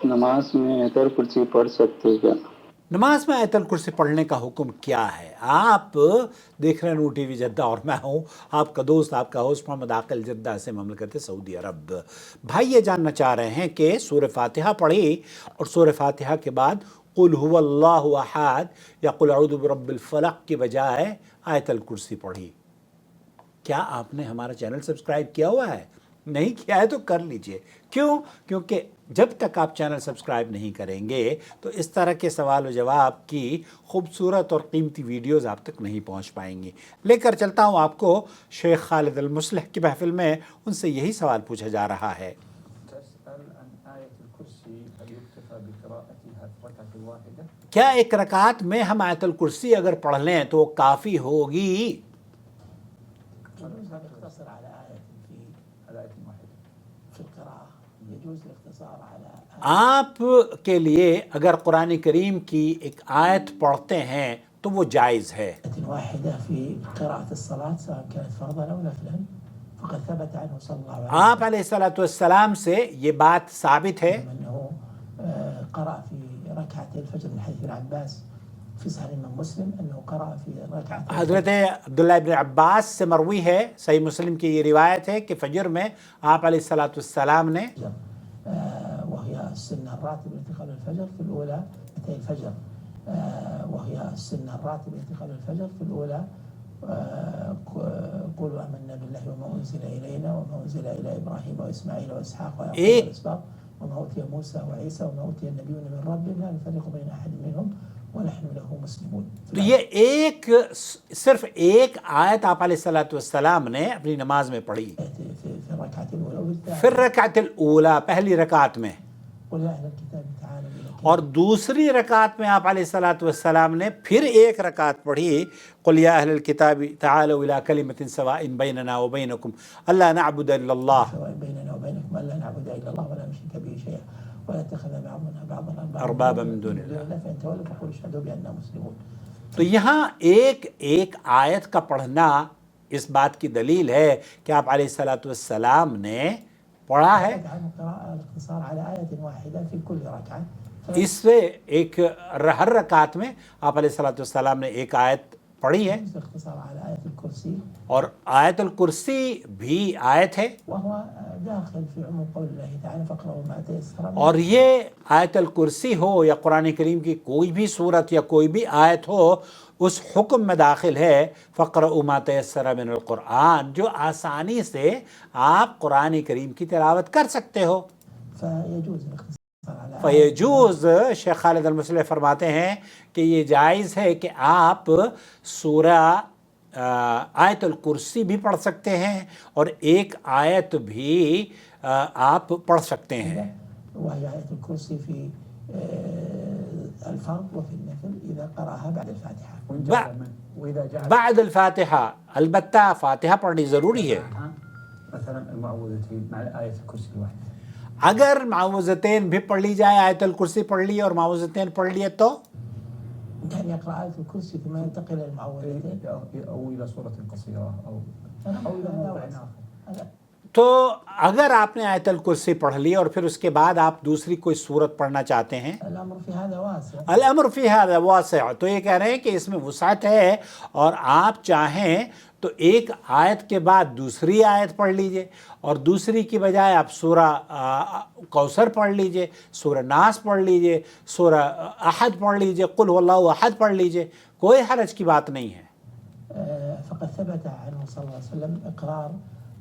नमाज में आयतल कुर्सी पढ़ सकते हैं क्या? नमाज में आयतल कुर्सी पढ़ने का हुक्म क्या है? आप देख रहे हैं नूर टीवी जद्दा और मैं हूं आपका दोस्त, आपका होस्ट मोहम्मद आकिल, जद्दा से ममलकत सऊदी अरब। भाई ये जानना चाह रहे हैं कि सूरह फातिहा पढ़ी और सूरह फातिहा के बाद कुल हुवल्लाहु अहद या कुल अऊज़ु बिरब्बिल फलक की बजाय आयतल कुर्सी पढ़ी। क्या आपने हमारा चैनल सब्सक्राइब किया हुआ है? नहीं किया है तो कर लीजिए। क्यों? क्योंकि जब तक आप चैनल सब्सक्राइब नहीं करेंगे तो इस तरह के सवाल व जवाब की खूबसूरत और कीमती वीडियोस आप तक नहीं पहुंच पाएंगी। लेकर चलता हूं आपको शेख खालिद अल मुस्लिह की महफिल में, उनसे यही सवाल पूछा जा रहा है। क्या एक रकात में हम आयतुल कुर्सी अगर पढ़ लें तो काफ़ी होगी? आप के लिए अगर कुरान करीम की एक आयत पढ़ते हैं तो वो जायज़ है। आप अलैहिस्सलाम से ये बात साबित है। हज़रत अब्दुल्ला इब्न अब्बास से मरवी है, सही मुस्लिम की ये रिवायत है कि फजर में आप अलैहिस्सलाम ने तो ये एक सिर्फ एक आयत आप अलैहिस्सलाम ने अपनी नमाज में पढ़ी, फिर रकातुल ऊला पहली रकात में, और दूसरी रकात में आप अलैहिस्सलाम ने फिर एक रकात पढ़ी, कुल या अहलल किताबी तालू इला कलिमतिन सवाइन बैनना व बैनकुम अल्ला नअबुद इल्लल्लाह अरबाबा मिन दुनिल्लाह। तो यहाँ एक एक आयत का पढ़ना इस बात की दलील है कि आप अलैहिस्सलाम ने पढ़ा है। इससे एक हर रकात में आप अलैहिस्सलाम ने एक आयत पढ़ी है, और आयतुल कुर्सी भी आयत है, और ये आयतुल कुर्सी हो या कुरान करीम की कोई भी सूरत या कोई भी आयत हो, उस हुक्म में दाखिल है फ़क़रउ मा तयस्सर मिनल कुरान, जो आसानी से आप कुरान करीम की तिलावत कर सकते हो। फ़यजूज़ शेख खालिद अल मुस्लिह फरमाते हैं कि ये जायज़ है कि आप सूरह आयतुल कुर्सी भी पढ़ सकते हैं और एक आयत भी आप पढ़ सकते हैं। बाद अल फातिहा, अलबत्ता फातिहा पढ़नी ज़रूरी है। अगर माऊज़तैन भी पढ़ ली जाए, आयतुल कुर्सी पढ़ ली और माऊज़तैन पढ़ लिए तो अगर आपने आयतुल कुर्सी पढ़ ली और फिर उसके बाद आप दूसरी कोई सूरत पढ़ना चाहते हैं, अल अम्र फी हाज़ा वासिअ, तो ये कह रहे हैं कि इसमें वुसाअत है, और आप चाहें तो एक आयत के बाद दूसरी आयत पढ़ लीजिए, और दूसरी की बजाय आप सूरह कौसर पढ़ लीजिए, सूरह नास पढ़ लीजिए, सूरह अहद पढ़ लीजिए, कुल हुवल्लाहु अहद पढ़ लीजिए, कोई हरज की बात नहीं है।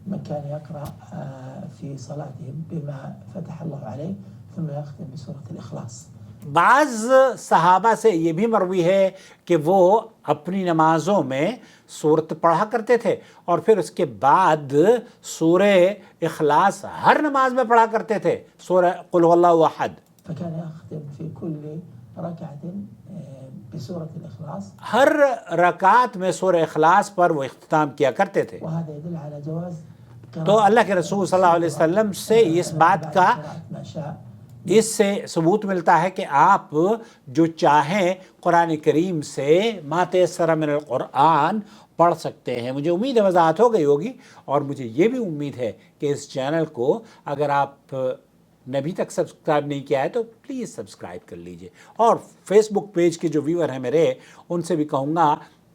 من كان يقرأ في صلاتهم بما فتح الله عليه ثم يختم بسورة الإخلاص। बाज़ सहाबा से ये भी मरवी है कि वो अपनी नमाज़ों में सूरत पढ़ा करते थे और फिर उसके बाद सूरह इखलास हर नमाज में पढ़ा करते थे, सूरह कुल हुवल्लाहु अहद। हर रकात में सूरह इखलास पर वो इख्तिताम किया करते थे। तो अल्लाह के रसूल सल्लल्लाहु अलैहि वसल्लम से इस बात का इससे सबूत मिलता है कि आप जो चाहें कुरान करीम से मा तयस्सर मिनल कुरान पढ़ सकते हैं। मुझे उम्मीद है वज़ाहत हो गई होगी, और मुझे ये भी उम्मीद है कि इस चैनल को अगर आप نے ابھی تک سبسکرائب نہیں کیا ہے تو پلیز سبسکرائب کر لیجئے، اور فیس بک پیج کے جو ویور ہیں میرے ان سے بھی کہوں گا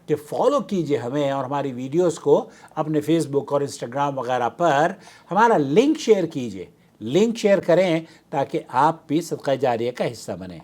کہ فالو کیجئے ہمیں، اور ہماری ویڈیوز کو اپنے فیس بک اور انسٹاگرام وغیرہ پر ہمارا لنک شیئر کیجئے، لنک شیئر کریں تاکہ آپ بھی صدقہ جاریہ کا حصہ بنیں۔